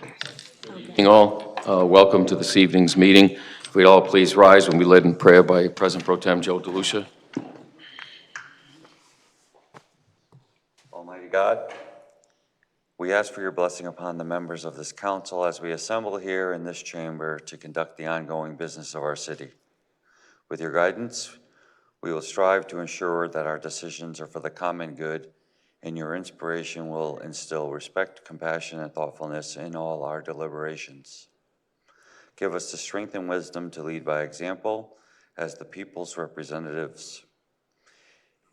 Good evening all. Welcome to this evening's meeting. If we'd all please rise when we led in prayer by President Pro Tem Joe DeLucia. Almighty God, we ask for your blessing upon the members of this council as we assemble here in this chamber to conduct the ongoing business of our city. With your guidance, we will strive to ensure that our decisions are for the common good, and your inspiration will instill respect, compassion, and thoughtfulness in all our deliberations. Give us the strength and wisdom to lead by example as the people's representatives,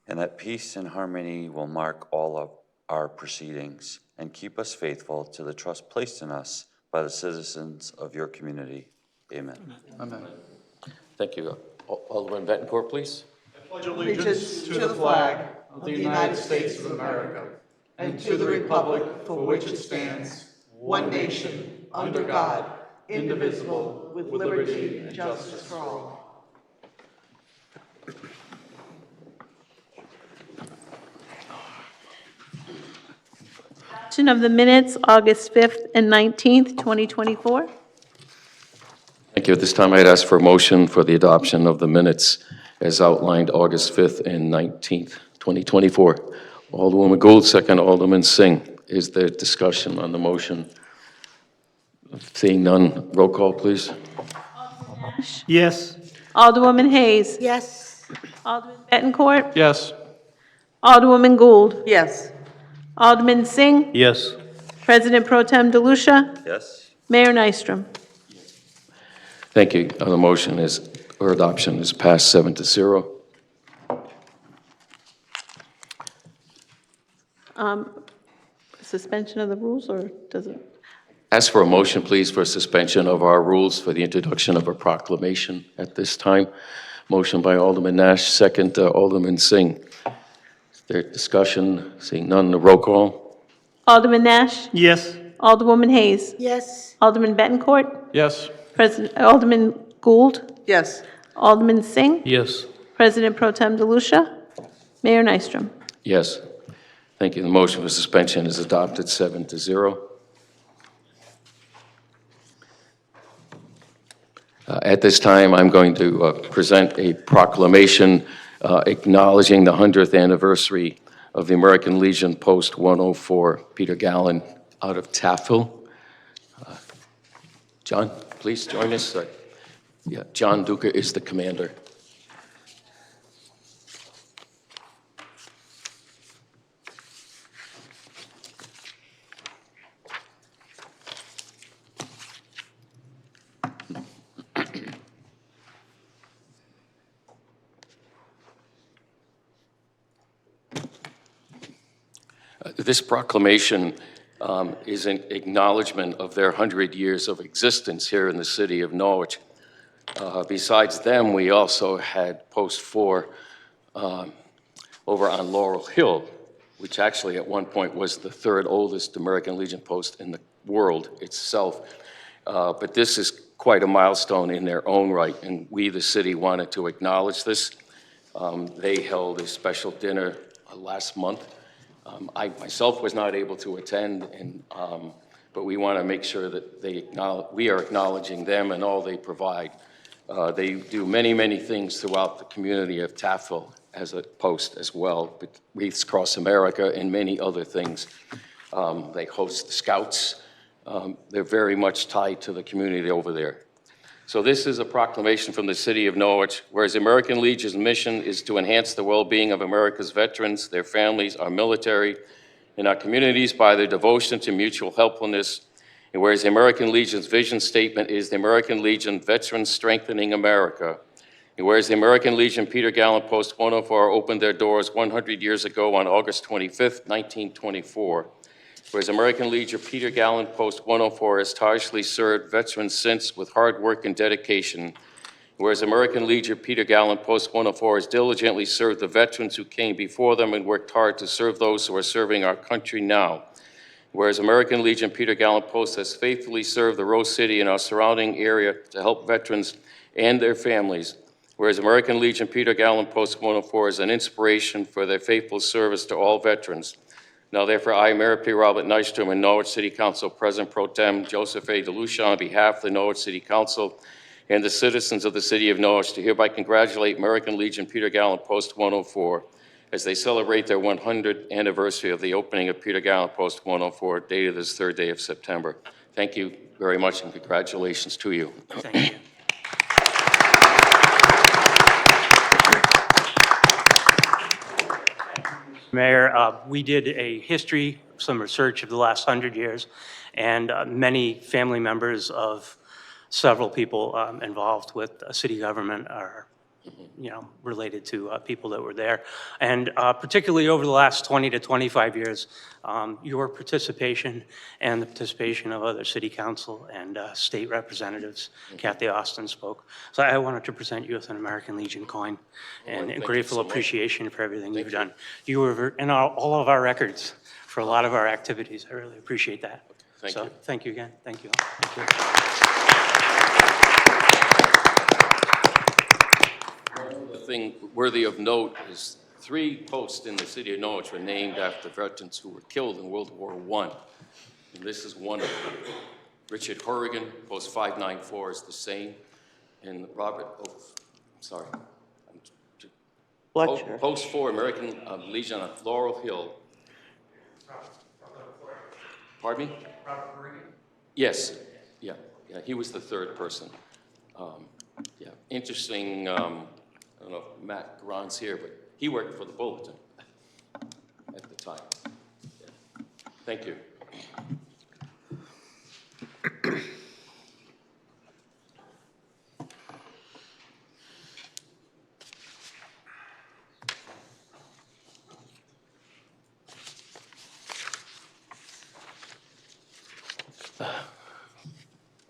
and that peace and harmony will mark all of our proceedings, and keep us faithful to the trust placed in us by the citizens of your community. Amen. Amen. Thank you. Alderman Betancourt, please. I pledge allegiance to the flag of the United States of America and to the republic for which it stands, one nation, under God, indivisible, with liberty and justice for all. Adoption of the minutes, August 5th and 19th, 2024. Thank you. At this time, I'd ask for a motion for the adoption of the minutes as outlined August 5th and 19th, 2024. Alderwoman Gould, second Alderman Singh. Is there discussion on the motion? Seeing none, roll call, please. Yes. Alderwoman Hayes. Yes. Alderman Betancourt. Yes. Alderwoman Gould. Yes. Alderman Singh. Yes. President Pro Tem DeLucia. Yes? Mayor Nystrom. Thank you. The motion is, or adoption is passed 7-0. Suspension of the rules, or does it? Ask for a motion, please, for suspension of our rules for the introduction of a proclamation at this time. Motion by Alderman Nash, second Alderman Singh. Is there discussion? Seeing none, the roll call. Alderman Nash. Yes. Alderwoman Hayes. Yes. Alderman Betancourt. Yes. Alderman Gould. Yes. Alderman Singh. Yes. President Pro Tem DeLucia. Mayor Nystrom. Yes. Thank you. The motion for suspension is adopted 7-0. At this time, I'm going to present a proclamation acknowledging the 100th anniversary of the American Legion Post 104, Peter Gallen, out of Taftville. John, please join us. Yeah, John Duca is the commander. This proclamation is an acknowledgement of their 100 years of existence here in the city of Norwich. Besides them, we also had Post 4 over on Laurel Hill, which actually at one point was the third oldest American Legion post in the world itself. But this is quite a milestone in their own right, and we, the city, wanted to acknowledge this. They held a special dinner last month. I myself was not able to attend, but we want to make sure that we are acknowledging them and all they provide. They do many, many things throughout the community of Taftville as a post as well, but Wreaths Across America and many other things. They host the Scouts. They're very much tied to the community over there. So this is a proclamation from the city of Norwich, whereas the American Legion's mission is to enhance the well-being of America's veterans, their families, our military, and our communities by their devotion to mutual helpfulness. And whereas the American Legion's vision statement is the American Legion Veterans Strengthening America. And whereas the American Legion Peter Gallen Post 104 opened their doors 100 years ago on August 25th, 1924. Whereas American Legion Peter Gallen Post 104 has tirelessly served veterans since with hard work and dedication. Whereas American Legion Peter Gallen Post 104 has diligently served the veterans who came before them and worked hard to serve those who are serving our country now. Whereas American Legion Peter Gallen Post has faithfully served the Rose City and our surrounding area to help veterans and their families. Whereas American Legion Peter Gallen Post 104 is an inspiration for their faithful service to all veterans. Now therefore, I, Mayor P. Robert Nystrom, and Norwich City Council President Pro Tem Joseph A. DeLucia, on behalf of the Norwich City Council and the citizens of the city of Norwich, to hereby congratulate American Legion Peter Gallen Post 104 as they celebrate their 100th anniversary of the opening of Peter Gallen Post 104, dated this 3rd day of September. Thank you very much, and congratulations to you. Thank you. Mayor, we did a history, some research of the last 100 years, and many family members of several people involved with city government are, related to people that were there. And particularly over the last 20 to 25 years, your participation and the participation of other city council and state representatives, Kathy Austin spoke. So I wanted to present you with an American Legion coin and Thank you grateful so much. appreciation for everything you've done. You were in all of our records for a lot of our activities. I really appreciate that. Thank So you. thank you again. Thank you. The thing worthy of note is 3 posts in the city of Norwich were named after veterans who were killed in World War I. And this is one of them. Richard Horrigan, post 594 is the same. And Robert, Fletcher. Post 4, American Legion of Laurel Hill. Pardon me? Yes, yeah, he was the 3rd person. Yeah, interesting, I don't know if Matt Garon's here, but he worked for the Bulletin at the time. Yeah. Thank you.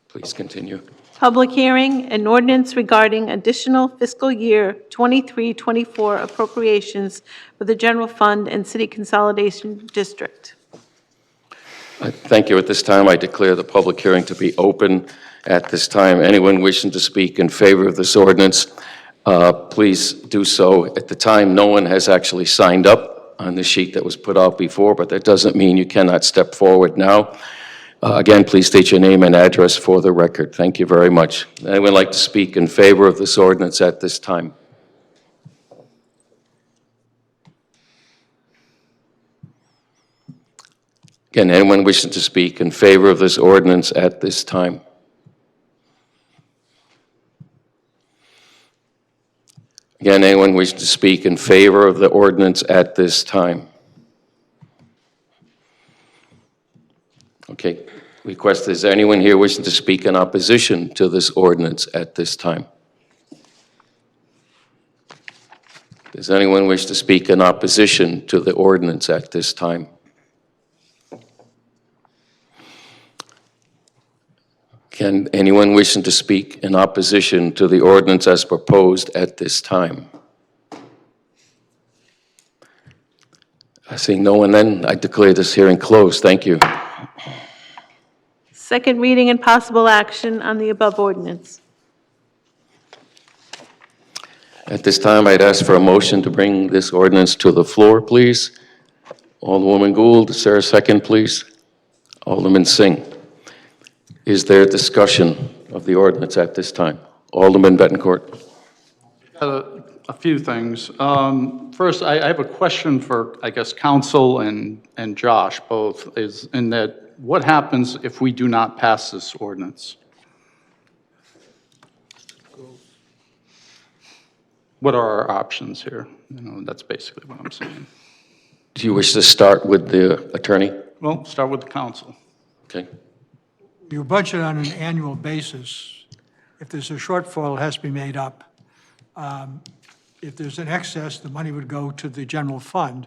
Please continue. Public hearing, an ordinance regarding additional fiscal year 23-24 appropriations for the general fund and city consolidation district. Thank you. At this time, I declare the public hearing to be open. At this time, anyone wishing to speak in favor of this ordinance, please do so. At the time, no one has actually signed up on the sheet that was put out before, but that doesn't mean you cannot step forward now. Again, please state your name and address for the record. Thank you very much. Anyone like to speak in favor of this ordinance at this time? Again, anyone wishing to speak in favor of this ordinance at this time? Again, anyone wishing to speak in favor of the ordinance at this time? Okay. Request, is there anyone here wishing to speak in opposition to this ordinance at this time? Does anyone wish to speak in opposition to the ordinance at this time? Can anyone wishing to speak in opposition to the ordinance as proposed at this time? Seeing no one, then I declare this hearing closed. Thank you. Second reading and possible action on the above ordinance. At this time, I'd ask for a motion to bring this ordinance to the floor, please. Alderwoman Gould, is there a second, please? Alderman Singh. Is there discussion of the ordinance at this time? Alderman Bettencourt. A few things. First, I have a question for, I guess, council and Josh both, is in that what happens if we do not pass this ordinance? What are our options here? That's basically what I'm saying. Do you wish to start with the attorney? Well, start with the council. Okay. You budget on an annual basis. If there's a shortfall, it has to be made up. If there's an excess, the money would go to the general fund.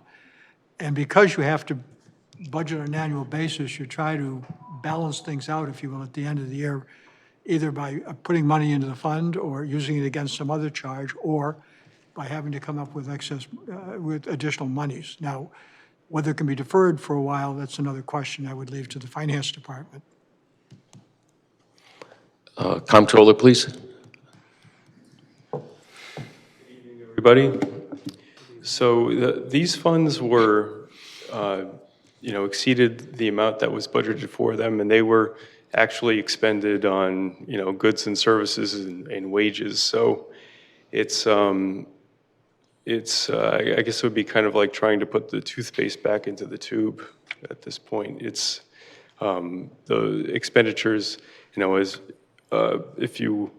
And because you have to budget on an annual basis, you try to balance things out, if you will, at the end of the year, either by putting money into the fund or using it against some other charge, or by having to come up with excess, with additional monies. Now, whether it can be deferred for a while, that's another question I would leave to the finance department. Comptroller, please. Everybody. So these funds were exceeded the amount that was budgeted for them, and they were actually expended on, goods and services and wages. So it's, I guess it would be kind of like trying to put the toothpaste back into the tube at this point. It's, the expenditures, as, if you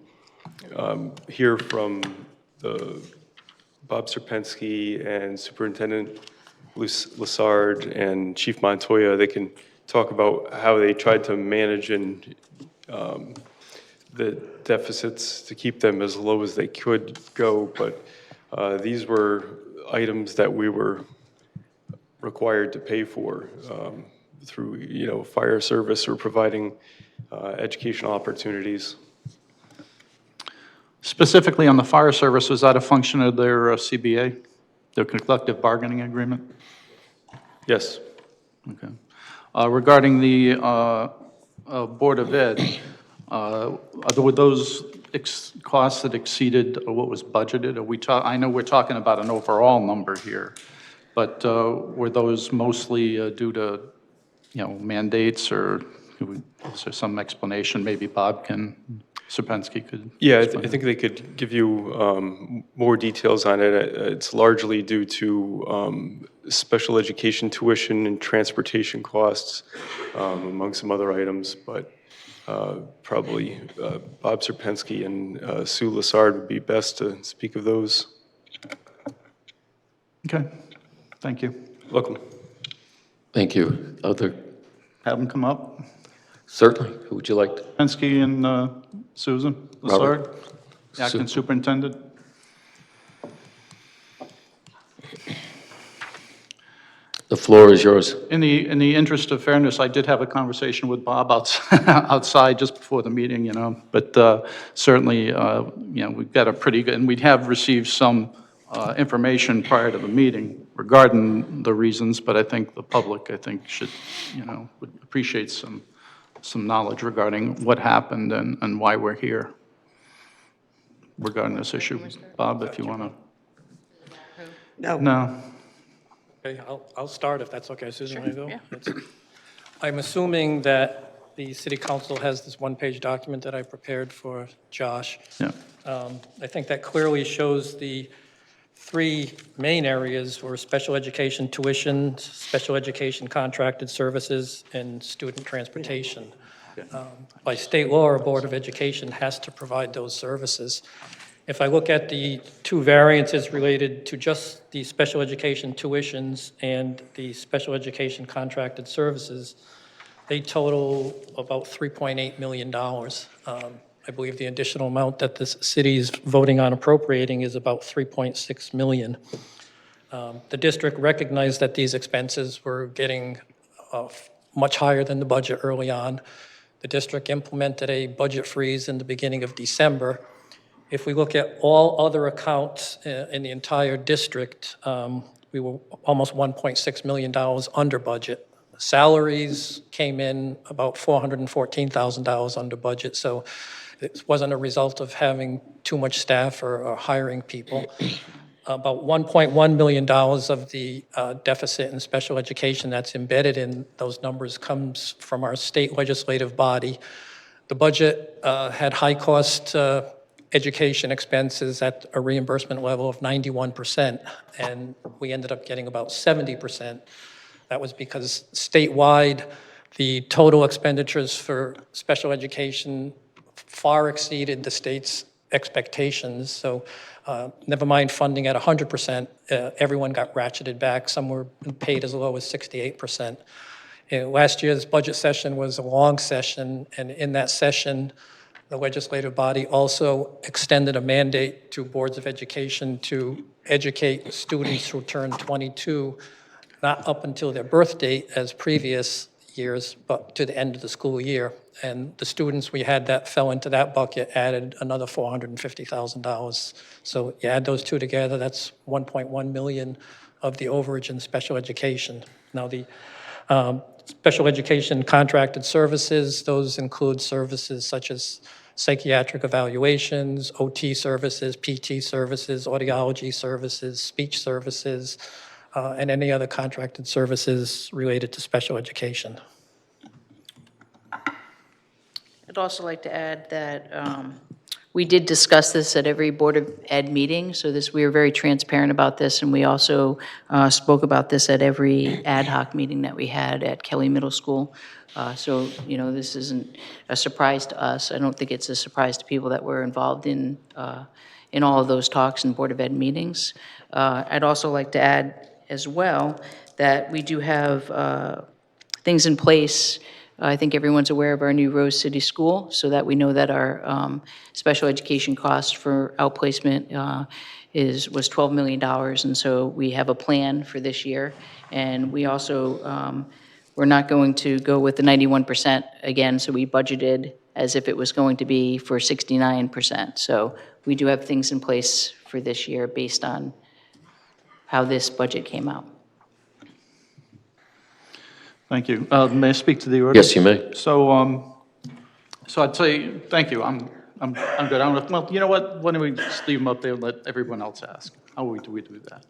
hear from the Bob Serpensky and Superintendent Lassard and Chief Montoya, they can talk about how they tried to manage and the deficits to keep them as low as they could go. But these were items that we were required to pay for through, fire service or providing educational opportunities. Specifically on the fire service, was that a function of their CBA, their collective bargaining agreement? Yes. Okay. Regarding the Board of Ed, were those costs that exceeded what was budgeted? I know we're talking about an overall number here, but were those mostly due to, mandates, or is there some explanation? Maybe Serpensky could. Yeah, I explain. think they could give you more details on it. It's largely due to special education tuition and transportation costs, among some other items, but probably Bob Serpensky and Sue Lassard would be best to speak of those. Okay, thank you. Welcome. Thank you. Have them come up. Certainly. Who would you like to? Serpensky and Susan Lassard, Robert. Acting Superintendent. The floor is yours. In the interest of fairness, I did have a conversation with Bob outside just before the meeting, but certainly, we've got a pretty good, and we have received some information prior to the meeting regarding the reasons, but I think the public, should, would appreciate some knowledge regarding what happened and why we're here regarding this issue. Bob, if you want to. No. Okay, I'll start if that's okay, Susan. Sure, yeah. I'm assuming that the city council has this one-page document that I prepared for Josh. Yeah. I think that clearly shows the three main areas were special education tuition, special education contracted services, and student transportation. By state law, our Board of Education has to provide those services. If I look at the two variances related to just the special education tuitions and the special education contracted services, they total about $3.8 million. I believe the additional amount that the city is voting on appropriating is about $3.6 million. The district recognized that these expenses were getting much higher than the budget early on. The district implemented a budget freeze in the beginning of December. If we look at all other accounts in the entire district, we were almost $1.6 million under budget. Salaries came in about $414,000 under budget, so it wasn't a result of having too much staff or hiring people. About $1.1 million of the deficit in special education that's embedded in those numbers comes from our state legislative body. The budget had high-cost education expenses at a reimbursement level of 91%, and we ended up getting about 70%. That was because statewide, the total expenditures for special education far exceeded the state's expectations. So never mind funding at 100%, everyone got ratcheted back. Some were paid as low as 68%. Last year's budget session was a long session, and in that session, the legislative body also extended a mandate to boards of education to educate students who turn 22, not up until their birth date as previous years, but to the end of the school year. And the students we had that fell into that bucket added another $450,000. So you add those two together, that's $1.1 million of the overage in special education. Now the special education contracted services, those include services such as psychiatric evaluations, OT services, PT services, audiology services, speech services, and any other contracted services related to special education. I'd also like to add that we did discuss this at every Board of Ed meeting, so we were very transparent about this, and we also spoke about this at every ad hoc meeting that we had at Kelly Middle School. So, this isn't a surprise to us. I don't think it's a surprise to people that were involved in all of those talks and Board of Ed meetings. I'd also like to add as well that we do have things in place. I think everyone's aware of our new Rose City School, so that we know that our special education cost for outplacement was $12 million, and so we have a plan for this year. And we also, we're not going to go with the 91% again, so we budgeted as if it was going to be for 69%. So we do have things in place for this year based on how this budget came out. Thank you. May I speak to the audience? Yes, you may. So, so I'd say, thank you, I'm good. I don't know, well, you know what, why don't we just leave them up there and let everyone else ask? How do we do that?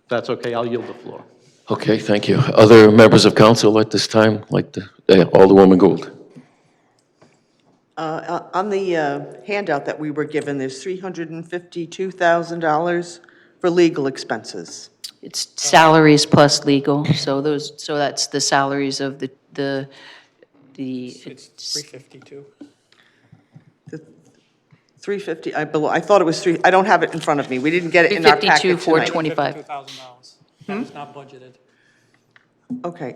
That's okay, I'll yield the floor. Okay, thank you. Other members of council at this time, Alderwoman Gould? On the handout that we were given, there's $352,000 for legal expenses. It's salaries plus legal, so that's the salaries of the It's 352. The 350, I thought it was I don't have it in front of me. We didn't get it in our packet 352, tonight. $425. That was not budgeted. Okay,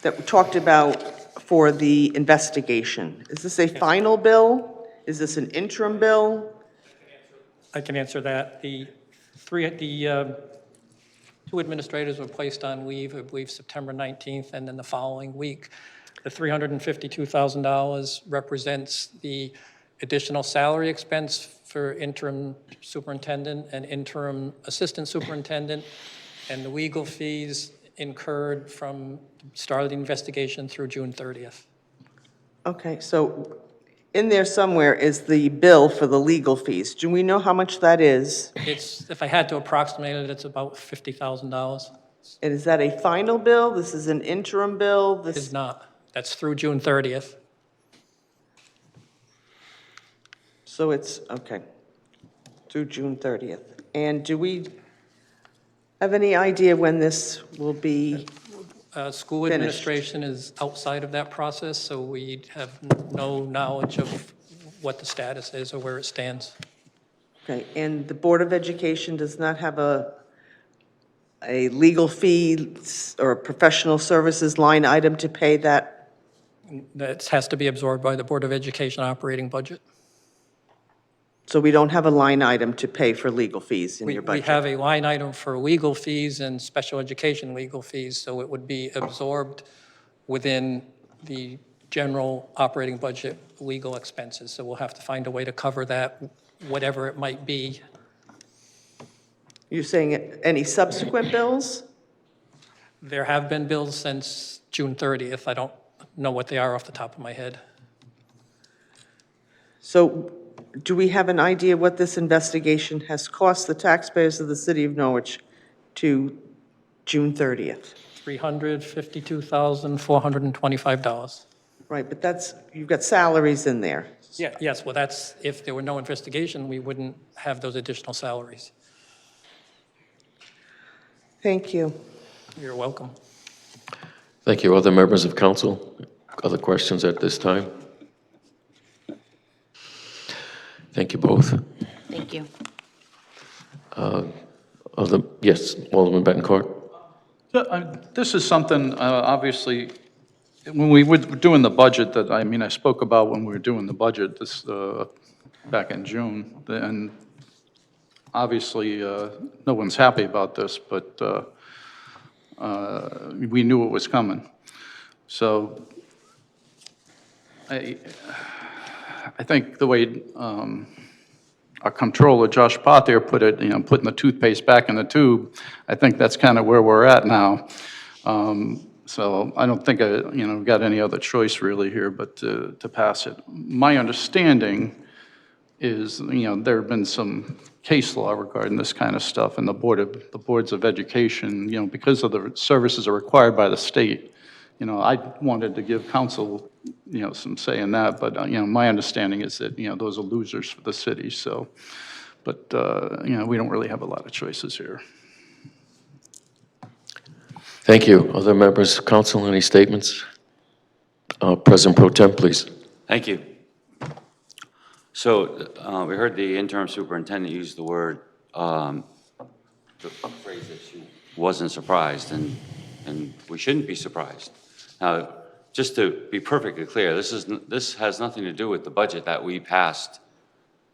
that we talked about for the investigation. Is this a final bill? Is this an interim bill? I can answer that. The two administrators were placed on leave, I believe, September 19th, and then the following week. The $352,000 represents the additional salary expense for interim superintendent and interim assistant superintendent, and the legal fees incurred from the start of the investigation through June 30th. Okay, so in there somewhere is the bill for the legal fees. Do we know how much that is? It's, if I had to approximate it, it's about $50,000. And is that a final bill? This is an interim bill? It is not. That's through June 30th. So it's, okay, through June 30th. And do we have any idea when this will be? School Finished. administration is outside of that process, so we have no knowledge of what the status is or where it stands. Okay, and the Board of Education does not have a legal fee or a professional services line item to pay that? That has to be absorbed by the Board of Education operating budget. So we don't have a line item to pay for legal fees in your We budget? have a line item for legal fees and special education legal fees, so it would be absorbed within the general operating budget legal expenses. So we'll have to find a way to cover that, whatever it might be. You're saying any subsequent bills? There have been bills since June 30th. I don't know what they are off the top of my head. So do we have an idea what this investigation has cost the taxpayers of the city of Norwich to June 30th? $352,425. Right, but that's, you've got salaries in there. Yeah, yes, well, that's, if there were no investigation, we wouldn't have those additional salaries. Thank you. You're welcome. Thank you. Other members of council? Other questions at this time? Thank you both. Thank you. Yes, Alderman Betancourt? Yeah, this is something, obviously, when we were doing the budget that, I spoke about when we were doing the budget this, back in June, and obviously, no one's happy about this, but we knew it was coming. So I think the way our comptroller, Josh Pothier, put it, putting the toothpaste back in the tube, I think that's kind of where we're at now. So I don't think I, got any other choice really here but to pass it. My understanding is, there have been some case law regarding this kind of stuff, and the boards of education, because of the services are required by the state, I wanted to give council, some say in that, but, my understanding is that, those are losers for the city, so, but, we don't really have a lot of choices here. Thank you. Other members of council, any statements? President Pro Tem, please. Thank you. So we heard the interim superintendent use the word, the phrase that she wasn't surprised, and we shouldn't be surprised. Now, just to be perfectly clear, this has nothing to do with the budget that we passed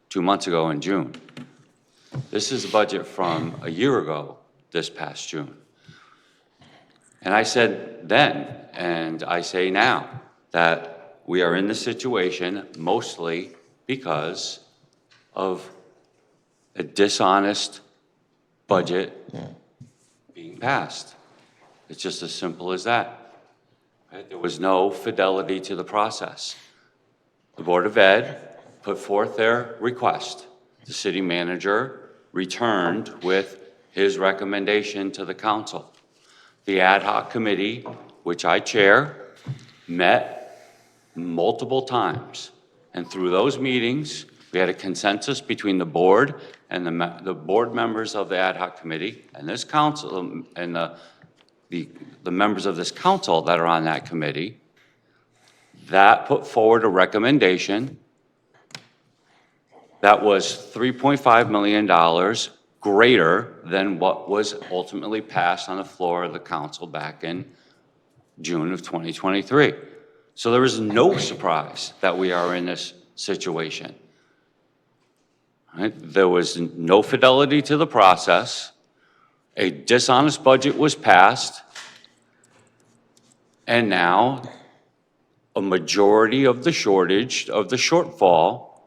2 months ago in June. This is a budget from a year ago, this past June. And I said then, and I say now, that we are in this situation mostly because of a dishonest budget being passed. It's just as simple as that. Right? There was no fidelity to the process. The Board of Ed put forth their request. The city manager returned with his recommendation to the council. The ad hoc committee, which I chair, met multiple times. And through those meetings, we had a consensus between the board and the board members of the ad hoc committee and this council and the members of this council that are on that committee that put forward a recommendation that was $3.5 million greater than what was ultimately passed on the floor of the council back in June of 2023. So there is no surprise that we are in this situation. Right? There was no fidelity to the process. A dishonest budget was passed. And now a majority of the shortage, of the shortfall,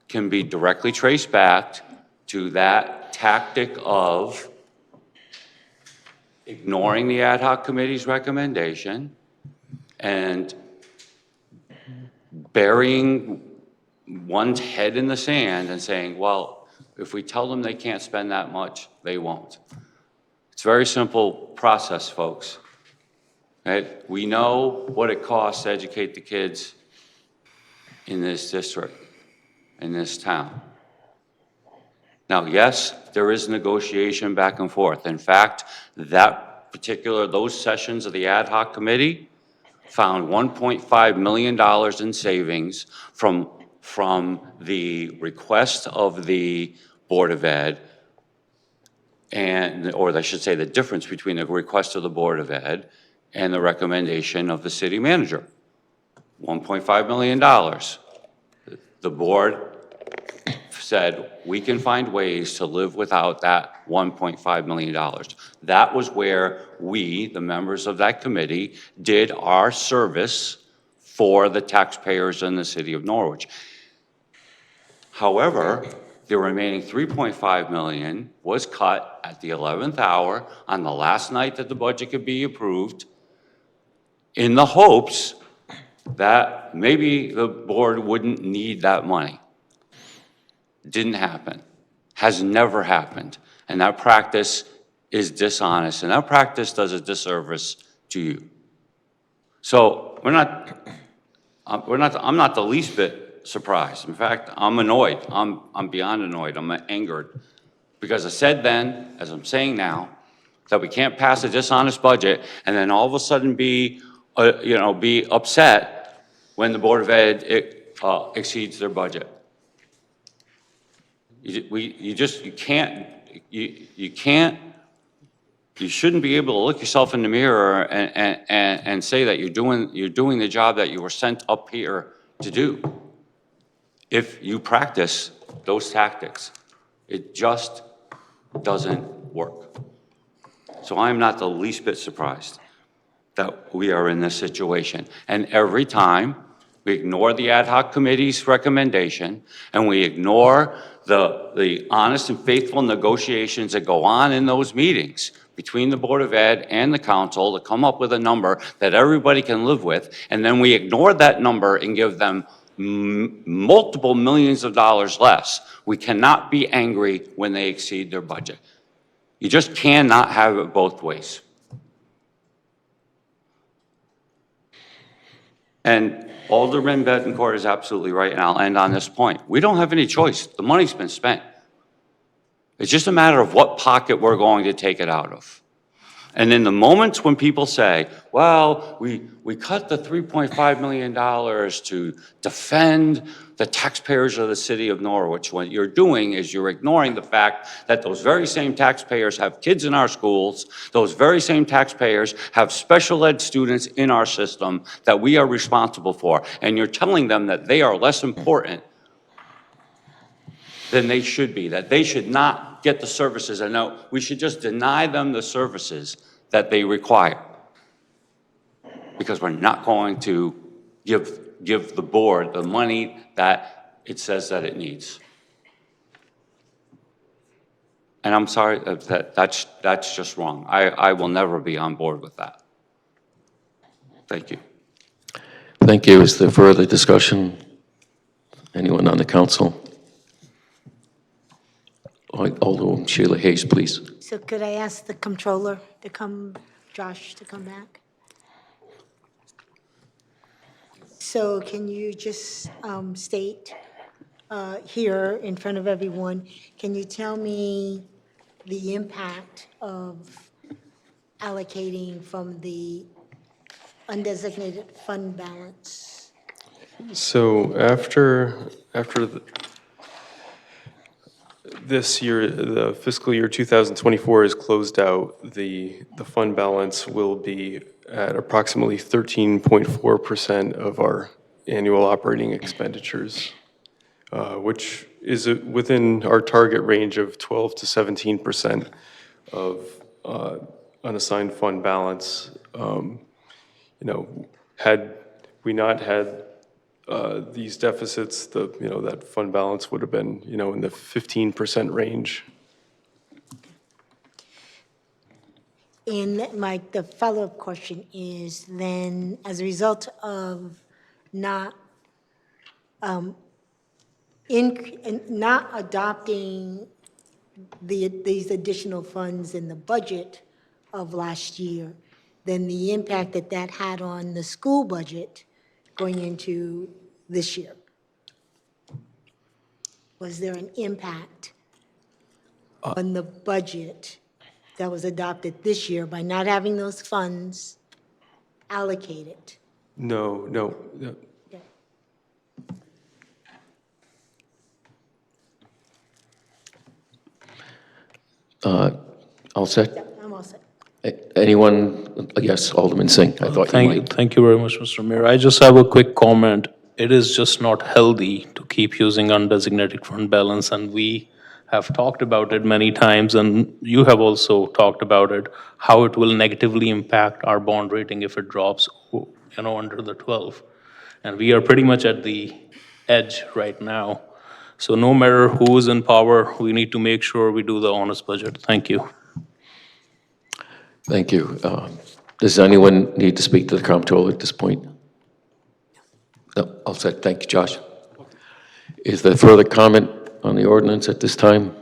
can be directly traced back to that tactic of ignoring the ad hoc committee's recommendation and burying one's head in the sand and saying, well, if we tell them they can't spend that much, they won't. It's a very simple process, folks. Right? We know what it costs to educate the kids in this district, in this town. Now, yes, there is negotiation back and forth. In fact, those sessions of the ad hoc committee found $1.5 million in savings from the request of the Board of Ed, or I should say the difference between the request of the Board of Ed and the recommendation of the city manager. $1.5 million. The board said, we can find ways to live without that $1.5 million. That was where we, the members of that committee, did our service for the taxpayers in the city of Norwich. However, the remaining $3.5 million was cut at the 11th hour on the last night that the budget could be approved in the hopes that maybe the board wouldn't need that money. Didn't happen, has never happened. And that practice is dishonest, and that practice does a disservice to you. So I'm not the least bit surprised. In fact, I'm annoyed. I'm beyond annoyed. I'm angered. Because I said then, as I'm saying now, that we can't pass a dishonest budget and then all of a sudden be upset when the Board of Ed exceeds their budget. You shouldn't be able to look yourself in the mirror and say that you're doing the job that you were sent up here to do. If you practice those tactics, it just doesn't work. So I'm not the least bit surprised that we are in this situation. And every time we ignore the ad hoc committee's recommendation and we ignore the honest and faithful negotiations that go on in those meetings between the Board of Ed and the council to come up with a number that everybody can live with, and then we ignore that number and give them multiple millions of dollars less. We cannot be angry when they exceed their budget. You just cannot have it both ways. And Alderman Bettencourt is absolutely right, and I'll end on this point. We don't have any choice. The money's been spent. It's just a matter of what pocket we're going to take it out of. And in the moments when people say, well, we cut the $3.5 million to defend the taxpayers of the city of Norwich, what you're doing is you're ignoring the fact that those very same taxpayers have kids in our schools, those very same taxpayers have special ed students in our system that we are responsible for, and you're telling them that they are less important than they should be, that they should not get the services. And no, we should just deny them the services that they require, because we're not going to give the board the money that it says that it needs. And I'm sorry, that's just wrong. I will never be on board with that. Thank you. Thank you. Is there further discussion? Anyone on the council? Alderwoman Sheila Hayes, please. So could I ask the comptroller to come, Josh, to come back? So can you just state here in front of everyone, can you tell me the impact of allocating from the undesignated fund balance? So after this year, the fiscal year 2024 is closed out, the fund balance will be at approximately 13.4% of our annual operating expenditures, which is within our target range of 12 to 17% of unassigned fund balance. Had we not had these deficits, that fund balance would have been, in the 15% range. And the follow-up question is then, as a result of not adopting these additional funds in the budget of last year, then the impact that had on the school budget going into this year? Was there an impact on the budget that was adopted this year by not having those funds allocated? No. Okay. All set? Yeah, I'm all set. Anyone? Yes, Alderman Singh. I thought you might. Thank you very much, Mr. Mayor. I just have a quick comment. It is just not healthy to keep using undesignated fund balance, and we have talked about it many times, and you have also talked about it, how it will negatively impact our bond rating if it drops, under the 12. And we are pretty much at the edge right now. So no matter who is in power, we need to make sure we do the honest budget. Thank you. Thank you. Does anyone need to speak to the comptroller at this point? No, all set. Thank you, Josh. Is there further comment on the ordinance at this time?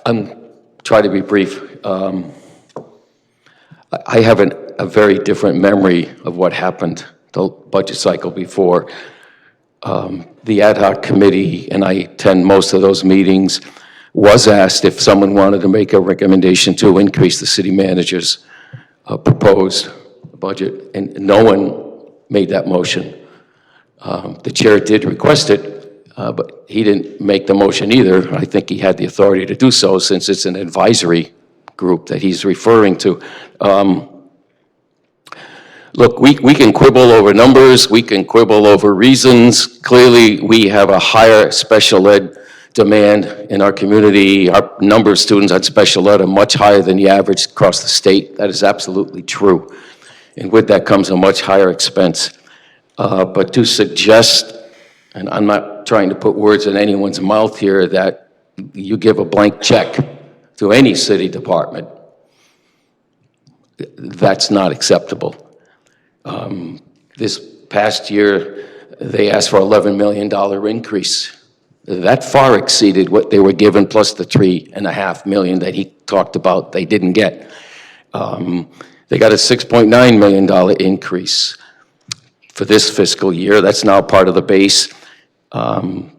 I'm trying to be brief. I have a very different memory of what happened the budget cycle before. The ad hoc committee, and I attend most of those meetings, was asked if someone wanted to make a recommendation to increase the city manager's proposed budget, and no one made that motion. The chair did request it, but he didn't make the motion either. I think he had the authority to do so since it's an advisory group that he's referring to. Look, we can quibble over numbers, we can quibble over reasons. Clearly, we have a higher special ed demand in our community. Our number of students on special ed are much higher than the average across the state. That is absolutely true. And with that comes a much higher expense. But to suggest, and I'm not trying to put words in anyone's mouth here, that you give a blank check to any city department, that's not acceptable. This past year, they asked for $11 million increase. That far exceeded what they were given, plus the $3.5 million that he talked about they didn't get. They got a $6.9 million increase for this fiscal year. That's now part of the base. You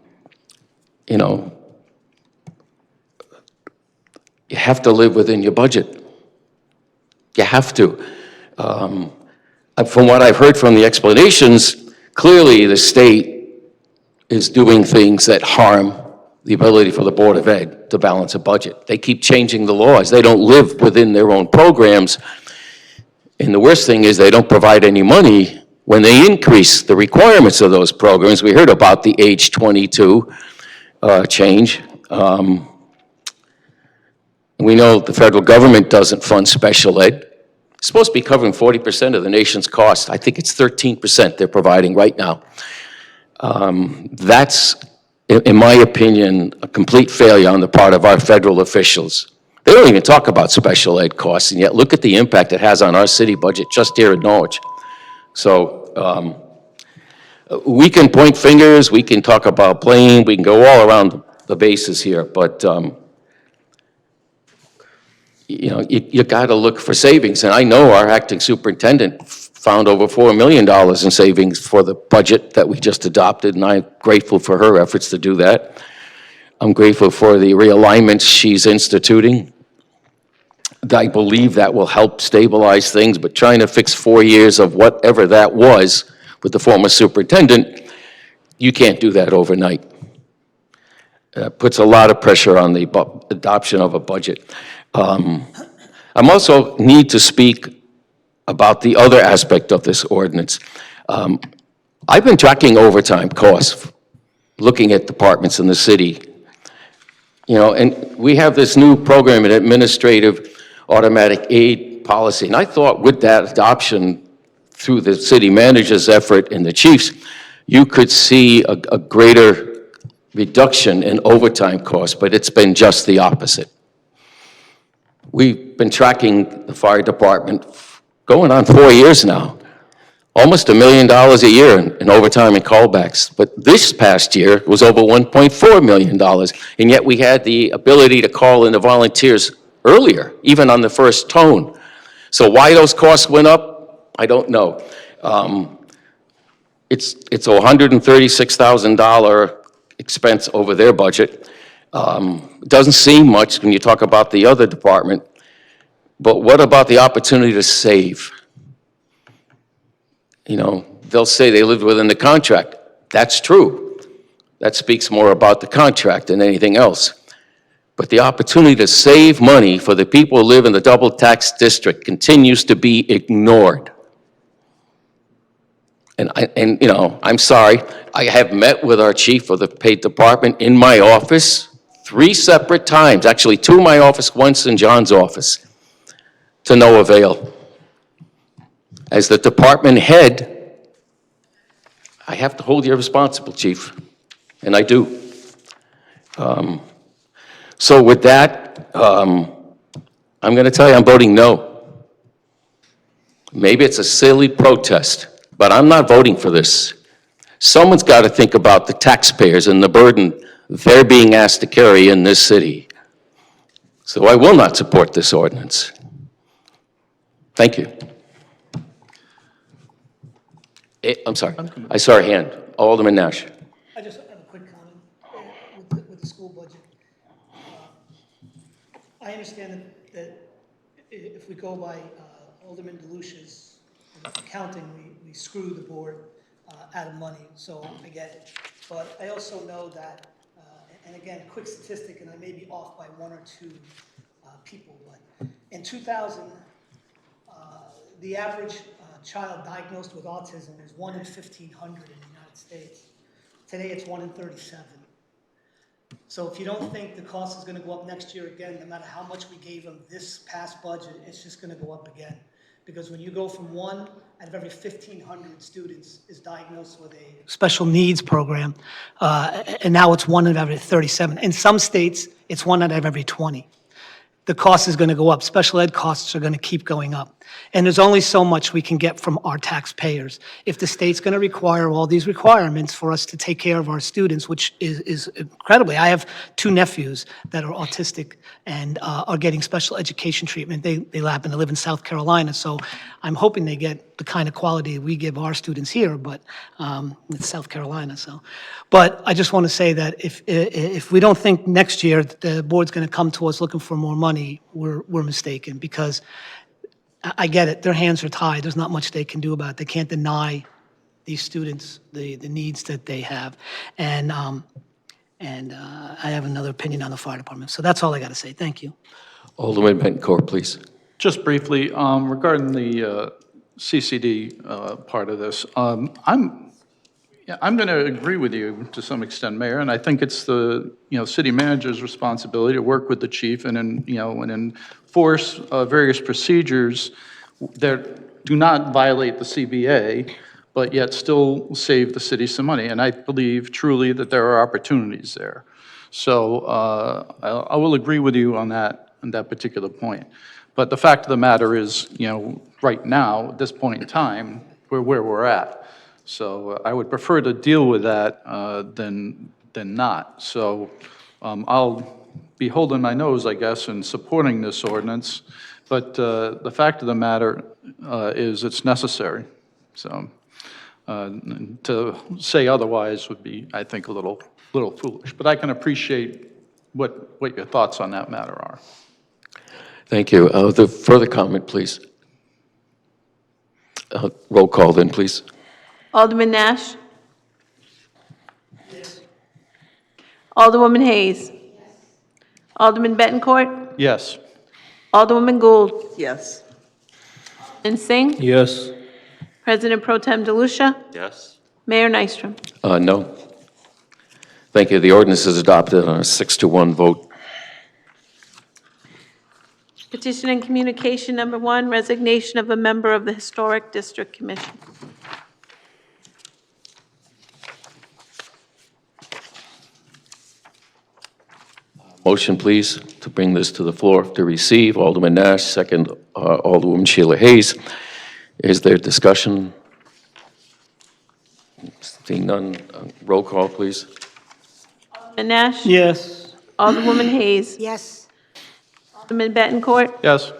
know, you have to live within your budget. You have to. From what I've heard from the explanations, clearly the state is doing things that harm the ability for the Board of Ed to balance a budget. They keep changing the laws. They don't live within their own programs. And the worst thing is they don't provide any money when they increase the requirements of those programs. We heard about the age 22 change. We know the federal government doesn't fund special ed. It's supposed to be covering 40% of the nation's cost. I think it's 13% they're providing right now. That's, in my opinion, a complete failure on the part of our federal officials. They don't even talk about special ed costs, and yet look at the impact it has on our city budget just here in Norwich. So we can point fingers, we can talk about blame, we can go all around the bases here, but you know, you got to look for savings. And I know our acting superintendent found over $4 million in savings for the budget that we just adopted, and I'm grateful for her efforts to do that. I'm grateful for the realignments she's instituting. I believe that will help stabilize things, but trying to fix 4 years of whatever that was with the former superintendent, you can't do that overnight. Puts a lot of pressure on the adoption of a budget. I'm also need to speak about the other aspect of this ordinance. I've been tracking overtime costs, looking at departments in the city. You know, and we have this new program in administrative automatic aid policy, and I thought with that adoption through the city manager's effort and the chiefs, you could see a greater reduction in overtime costs, but it's been just the opposite. We've been tracking the fire department going on 4 years now, almost $1 million a year in overtime and callbacks. But this past year was over $1.4 million, and yet we had the ability to call in the volunteers earlier, even on the first tone. So why those costs went up, I don't know. It's a $136,000 expense over their budget. Doesn't seem much when you talk about the other department, but what about the opportunity to save? You know, they'll say they lived within the contract. That's true. That speaks more about the contract than anything else. But the opportunity to save money for the people who live in the double tax district continues to be ignored. And you know, I'm sorry, I have met with our chief of the paid department in my office 3 separate times, actually 2 in my office, once in John's office, to no avail. As the department head, I have to hold you responsible, chief, and I do. So with that, I'm going to tell you I'm voting no. Maybe it's a silly protest, but I'm not voting for this. Someone's got to think about the taxpayers and the burden they're being asked to carry in this city. So I will not support this ordinance. Thank you. I'm sorry. I saw a hand. Alderman Nash. I just have a quick comment with the school budget. I understand that if we go by Alderman DeLucia's accounting, we screw the board out of money, so I get it. But I also know that, and again, quick statistic, and I may be off by 1 or 2 people, but in 2000, the average child diagnosed with autism is 1 in 1,500 in the United States. Today, it's 1 in 37. So if you don't think the cost is going to go up next year again, no matter how much we gave them this past budget, it's just going to go up again. Because when you go from 1 out of every 1,500 students is diagnosed with a special needs program, and now it's 1 out of every 37. In some states, it's 1 out of every 20. the cost is going to go up. Special ed costs are going to keep going up. And there's only so much we can get from our taxpayers. If the state's going to require all these requirements for us to take care of our students, which is incredibly, I have 2 nephews that are autistic and are getting special education treatment. They happen to live in South Carolina, so I'm hoping they get the kind of quality we give our students here, but it's South Carolina, so. But I just want to say that if we don't think next year that the board's going to come to us looking for more money, we're mistaken, because I get it, their hands are tied, there's not much they can do about it. They can't deny these students the needs that they have. And I have another opinion on the fire department. So that's all I got to say. Thank you. Alderman Bettencourt, please. Just briefly, regarding the CCD part of this, I'm going to agree with you to some extent, Mayor, and I think it's the city manager's responsibility to work with the chief and enforce various procedures that do not violate the CBA, but yet still save the city some money. And I believe truly that there are opportunities there. So I will agree with you on that particular point. But the fact of the matter is, right now, at this point in time, we're where we're at. So I would prefer to deal with that than not. So I'll be holding my nose, I guess, and supporting this ordinance. But the fact of the matter is it's necessary. So to say otherwise would be, I think, a little foolish. But I can appreciate what your thoughts on that matter are. Thank you. The further comment, please. Roll call then, please. Alderman Nash? Alderwoman Hayes? Alderman Bettencourt? Yes. Alderwoman Gould? Yes. And Singh? Yes. President Pro Tem DeLucia? Yes. Mayor Nystrom? No. Thank you. The ordinance is adopted on a 6-1 vote. Petition and communication number 1, resignation of a member of the Historic District Commission. Motion, please, to bring this to the floor to receive. Alderman Nash, second, Alderwoman Sheila Hayes. Is there discussion? Seeing none, roll call, please. Alderman Nash? Yes. Alderwoman Hayes? Yes. Alderman Bettencourt? Yes.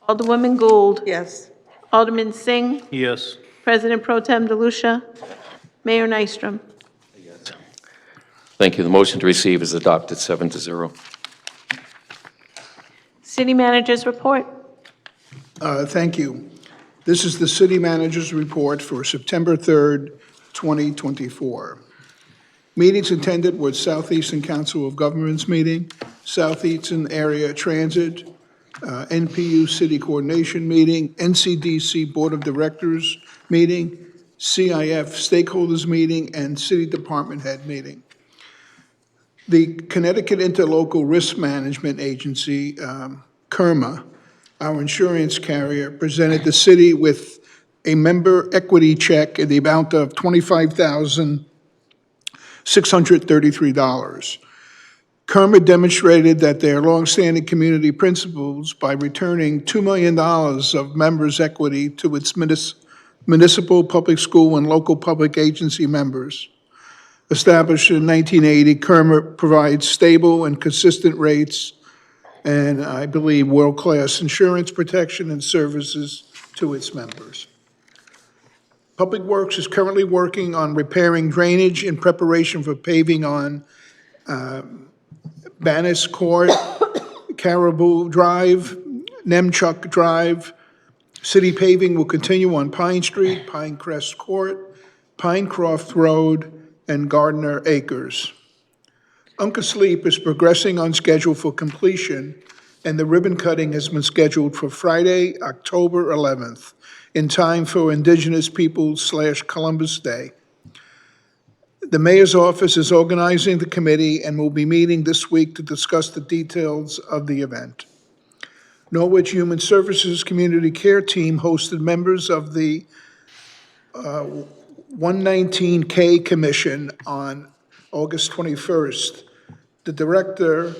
Alderwoman Gould? Yes. Alderman Singh? Yes. President Pro Tem DeLucia? Mayor Nystrom? Thank you. The motion to receive is adopted 7-0. City Manager's report. Thank you. This is the city manager's report for September 3rd, 2024. Meetings attended were Southeastern Council of Governments meeting, Southeastern Area Transit, NPU City Coordination meeting, NCDC Board of Directors meeting, CIF Stakeholders meeting, and City Department Head meeting. The Connecticut Interlocal Risk Management Agency, CIRMA, our insurance carrier, presented the city with a member equity check in the amount of $25,633. CIRMA demonstrated that their longstanding community principles by returning $2 million of members' equity to its municipal, public school, and local public agency members. Established in 1980, CIRMA provides stable and consistent rates and, I believe, world-class insurance protection and services to its members. Public Works is currently working on repairing drainage in preparation for paving on Bannis Court, Caribou Drive, Nemchuk Drive. City paving will continue on Pine Street, Pinecrest Court, Pinecroft Road, and Gardner Acres. Uncasleep is progressing on schedule for completion, and the ribbon cutting has been scheduled for Friday, October 11th, in time for Indigenous Peoples/Columbus Day. The mayor's office is organizing the committee and will be meeting this week to discuss the details of the event. Norwich Human Services Community Care Team hosted members of the 119K Commission on August 21st. The director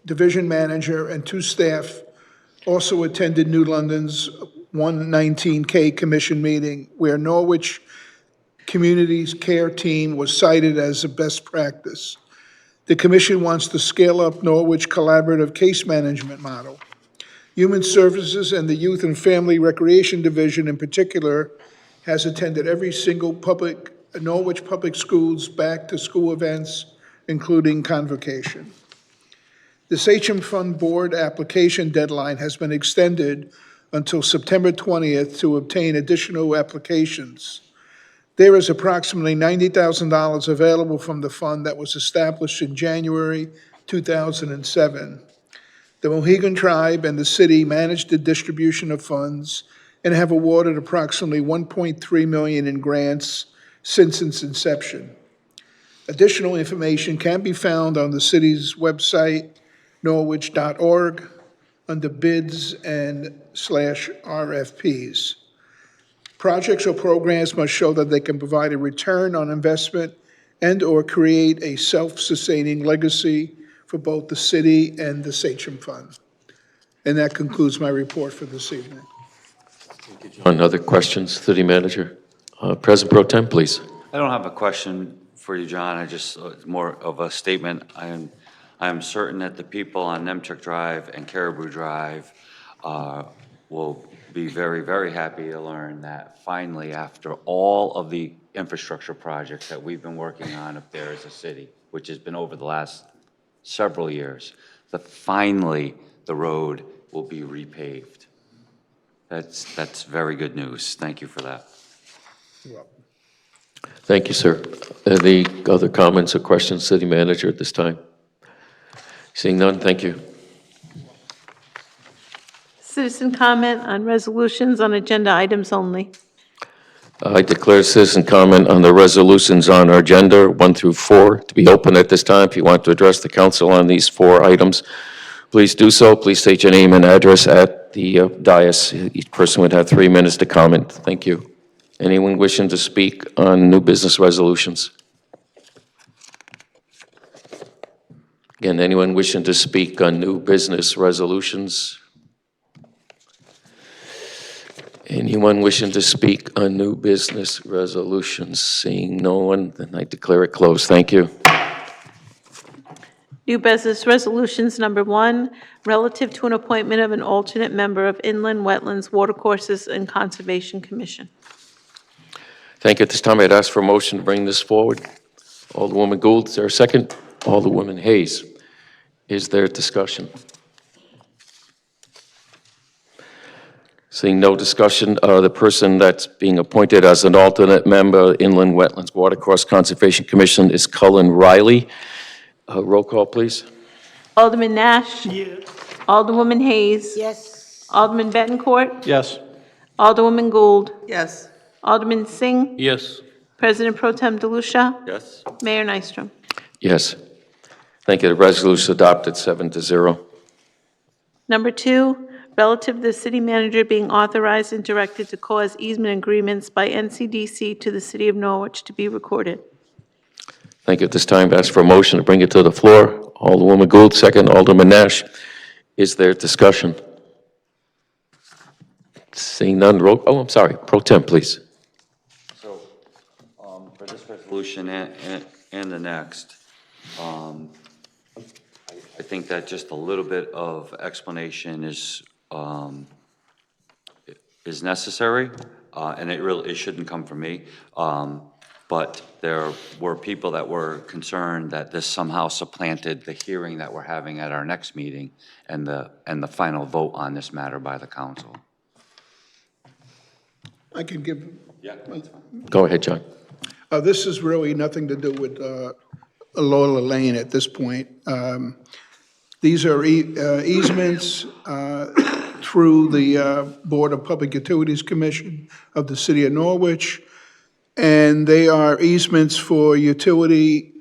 division manager, and 2 staff also attended New London's 119K Commission meeting, where Norwich Community's Care Team was cited as a best practice. The commission wants to scale up Norwich collaborative case management model. Human Services and the Youth and Family Recreation Division in particular has attended every single Norwich Public Schools back-to-school events, including convocation. The Sachem Fund Board application deadline has been extended until September 20th to obtain additional applications. There is approximately $90,000 available from the fund that was established in January 2007. The Mohegan Tribe and the city manage the distribution of funds and have awarded approximately $1.3 million in grants since its inception. Additional information can be found on the city's website, norwich.org, under bids and /RFPs. Projects or programs must show that they can provide a return on investment and/or create a self-sustaining legacy for both the city and the Sachem Fund. And that concludes my report for this evening. John, other questions, City Manager? President Pro Tem, please. I don't have a question for you, John. I just, more of a statement. I am certain that the people on Nemchuk Drive and Caribou Drive will be very, very happy to learn that finally, after all of the infrastructure projects that we've been working on up there as a city, which has been over the last several years, that finally the road will be repaved. That's very good news. Thank you for that. Thank you, sir. Any other comments or questions, City Manager, at this time? Seeing none, thank you. Citizen comment on resolutions on agenda items only. I declare citizen comment on the resolutions on our agenda, 1 through 4, to be open at this time. If you want to address the council on these 4 items, please do so. Please state your name and address at the dais. Each person would have 3 minutes to comment. Thank you. Anyone wishing to speak on new business resolutions? Again, anyone wishing to speak on new business resolutions? Anyone wishing to speak on new business resolutions? Seeing no one, then I declare it closed. Thank you. New business resolutions, number 1, relative to an appointment of an alternate member of Inland Wetlands Watercourses and Conservation Commission. Thank you. At this time, I'd ask for a motion to bring this forward. Alderwoman Gould, is there a second? Alderwoman Hayes. Is there discussion? Seeing no discussion, the person that's being appointed as an alternate member, Inland Wetlands Watercourse Conservation Commission, is Cullen Riley. Roll call, please. Alderman Nash? Yes. Alderwoman Hayes? Yes. Alderman Bettencourt? Yes. Alderwoman Gould? Yes. Alderman Singh? Yes. President Pro Tem DeLucia? Yes? Mayor Nystrom? Yes. Thank you. The resolution adopted 7-0. Number 2, relative to the city manager being authorized and directed to cause easement agreements by NCDC to the city of Norwich to be recorded. Thank you. At this time, I ask for a motion to bring it to the floor. Alderwoman Gould, second. Alderman Nash. Is there discussion? Seeing none, I'm sorry. Pro Tem, please. So, for this resolution and the next, I think that just a little bit of explanation is necessary, and it shouldn't come from me. But there were people that were concerned that this somehow supplanted the hearing that we're having at our next meeting and the final vote on this matter by the council. I can give. Yeah. Go ahead, John. This is really nothing to do with Lola Lane at this point. These are easements through the Board of Public Utilities Commission of the City of Norwich, and they are easements for utility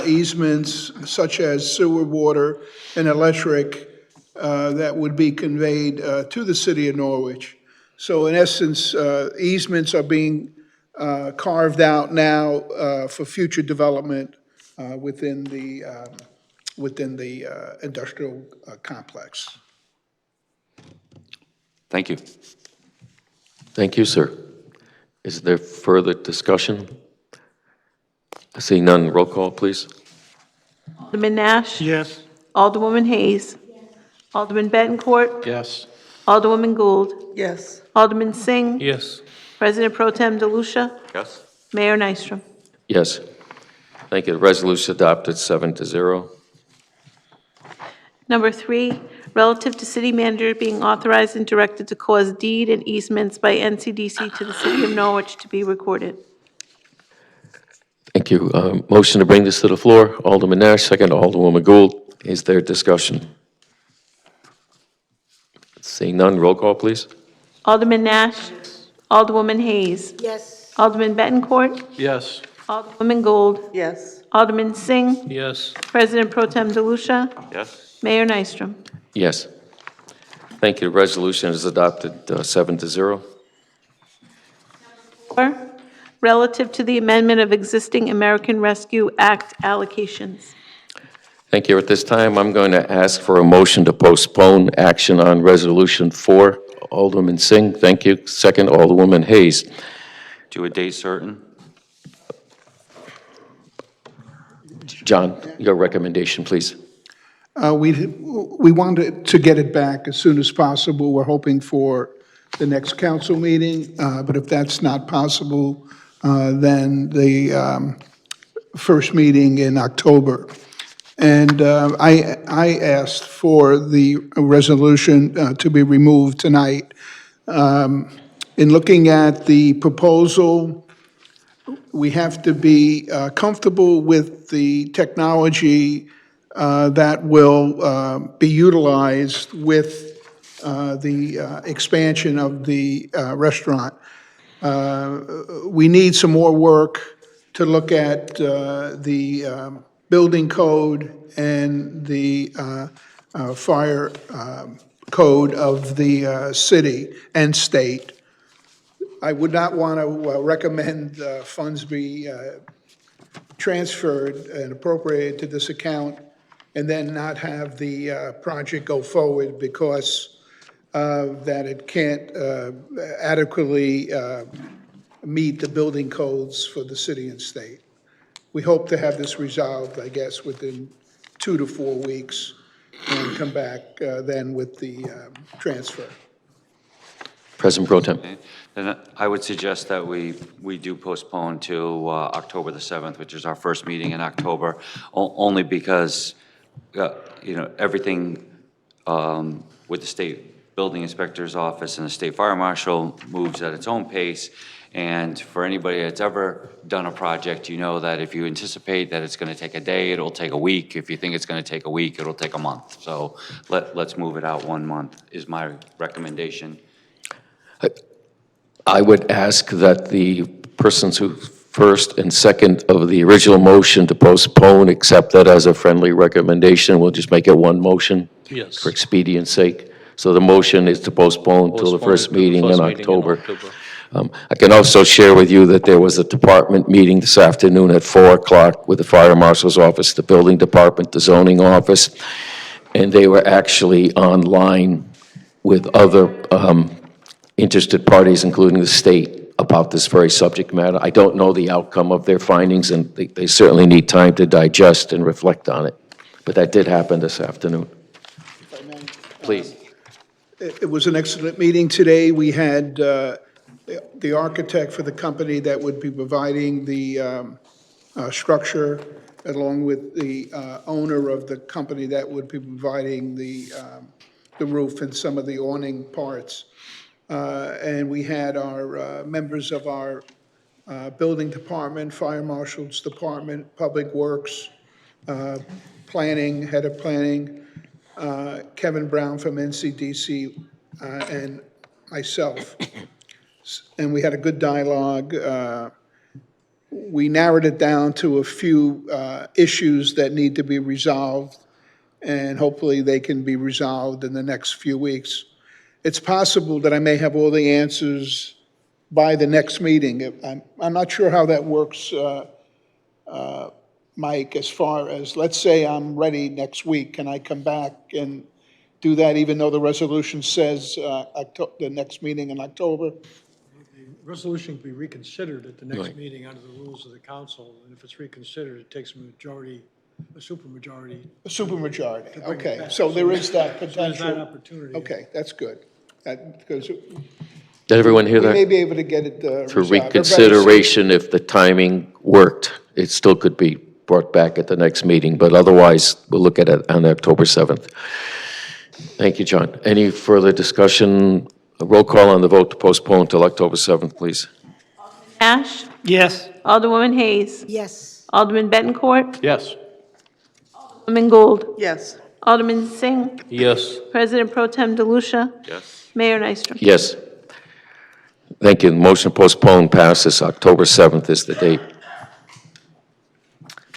easements such as sewer, water, and electric that would be conveyed to the City of Norwich. So in essence, easements are being carved out now for future development within the within the industrial complex. Thank you. Thank you, sir. Is there further discussion? Seeing none, roll call, please. Alderman Nash? Yes. Alderwoman Hayes? Alderman Bettencourt? Yes. Alderwoman Gould? Yes. Alderman Singh? Yes. President Pro Tem DeLucia? Yes? Mayor Nystrom? Yes. Thank you. The resolution adopted 7-0. Number 3, relative to city manager being authorized and directed to cause deed and easements by NCDC to the city of Norwich to be recorded. Thank you. Motion to bring this to the floor. Alderman Nash, second. Alderwoman Gould. Is there discussion? Seeing none, roll call, please. Alderman Nash? Alderwoman Hayes? Yes. Alderman Bettencourt? Yes. Alderwoman Gould? Yes. Alderman Singh? Yes. President Pro Tem DeLucia? Yes? Mayor Nystrom? Yes. Thank you. The resolution is adopted 7-0. 4, relative to the amendment of existing American Rescue Act allocations. Thank you. At this time, I'm going to ask for a motion to postpone action on Resolution 4. Alderman Singh, thank you. Second, Alderwoman Hayes. To a date certain? John, your recommendation, please. We wanted to get it back as soon as possible. We're hoping for the next council meeting, but if that's not possible, then the first meeting in October. And I asked for the resolution to be removed tonight. In looking at the proposal, we have to be comfortable with the technology that will be utilized with the expansion of the restaurant. We need some more work to look at the building code and the fire code of the city and state. I would not want to recommend funds be transferred and appropriated to this account and then not have the project go forward because that it can't adequately meet the building codes for the city and state. We hope to have this resolved, I guess, within 2 to 4 weeks and come back then with the transfer. President Pro Tem. Then I would suggest that we do postpone to October the 7th, which is our first meeting in October, only because, everything with the state building inspector's office and the state fire marshal moves at its own pace. And for anybody that's ever done a project, you know that if you anticipate that it's going to take a day, it'll take a week. If you think it's going to take a week, it'll take a month. So let's move it out 1 month is my recommendation. I would ask that the persons who first and second of the original motion to postpone accept that as a friendly recommendation. We'll just make it one motion Yes. for expedience sake. So the motion is to postpone till the first meeting in October. I can also share with you that there was a department meeting this afternoon at 4 o'clock with the fire marshal's office, the building department, the zoning office, and they were actually online with other interested parties, including the state, about this very subject matter. I don't know the outcome of their findings, and they certainly need time to digest and reflect on it. But that did happen this afternoon. If I may, Please. It was an excellent meeting today. We had the architect for the company that would be providing the structure, along with the owner of the company that would be providing the roof and some of the awning parts. And we had our members of our building department, fire marshal's department, public works, planning, head of planning, Kevin Brown from NCDC, and myself. And we had a good dialogue. We narrowed it down to a few issues that need to be resolved, and hopefully they can be resolved in the next few weeks. It's possible that I may have all the answers by the next meeting. I'm not sure how that works Mike, as far as, let's say I'm ready next week, can I come back and do that even though the resolution says the next meeting in October? Resolution can be reconsidered at the next Right. meeting under the rules of the council, and if it's reconsidered, it takes a supermajority. A supermajority, To bring it okay. back. So there is that So there's potential. that opportunity. Okay, that's good. Because Did everyone hear we may that? be able to get it For resolved. Very soon. reconsideration, if the timing worked, it still could be brought back at the next meeting, but otherwise, we'll look at it on October 7th. Thank you, John. Any further discussion? A roll call on the vote to postpone till October 7th, please. Nash? Yes. Alderwoman Hayes? Yes. Alderman Bettencourt? Yes. Alderman Gould? Yes. Alderman Singh? Yes. President Pro Tem DeLucia? Yes. Mayor Nystrom? Yes. Thank you. The motion to postpone passes. October 7th is the date.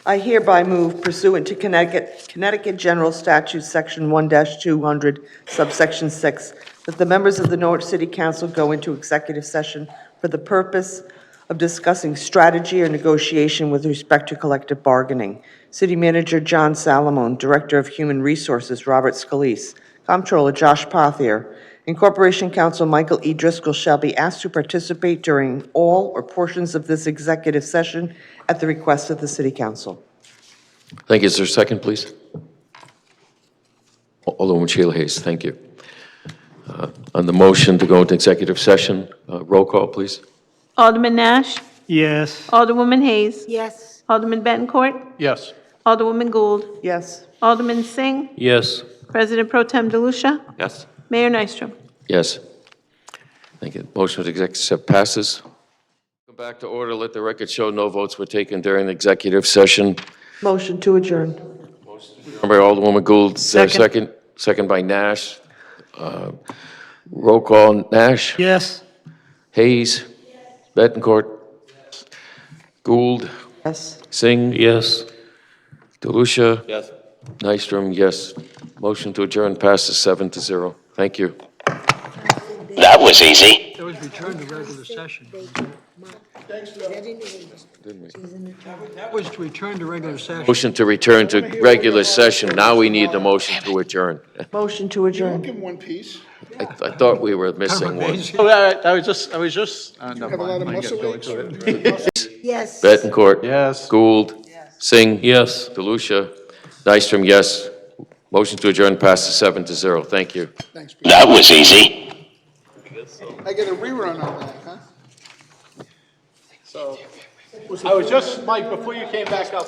I hereby move pursuant to Connecticut General Statute, Section 1-200, subsection 6, that the members of the Norwich City Council go into executive session for the purpose of discussing strategy or negotiation with respect to collective bargaining. City Manager John Salamone, Director of Human Resources Robert Scalise, Comptroller Josh Pothier, and Corporation Counsel Michael E. Driscoll shall be asked to participate during all or portions of this executive session at the request of the City Council. Thank you. Is there a second, please? Alderwoman Sheila Hayes, thank you. On the motion to go into executive session, roll call, please. Alderman Nash? Yes. Alderwoman Hayes? Yes. Alderman Bettencourt? Yes. Alderwoman Gould? Yes. Alderman Singh? Yes. President Pro Tem DeLucia? Yes. Mayor Nystrom? Yes. Thank you. Motion to executive session passes. Come back to order. Let the record show no votes were taken during the executive session. Motion to adjourn. By Alderwoman Gould, is there a second? Second by Nash. Roll call, Nash? Yes. Hayes? Bettencourt? Gould? Yes. Singh? Yes. DeLucia? Yes. Nystrom, yes. Motion to adjourn passes 7-0. Thank you. That was easy. That was returned to regular session. That was to return to regular session. Motion to return to regular session. Now we need the motion to adjourn. Motion to adjourn. Give one piece. I thought we were missing one. Oh, I was just, never Have a lot mind. of I muscle gotta go aches. into it. Yes. Bettencourt? Yes. Gould? Singh? Yes. DeLucia? Nystrom, yes. Motion to adjourn passes 7-0. Thank you. Thanks, Pete. That was easy. I get a rerun on that, huh? So, I was just, Mike, before you came back up,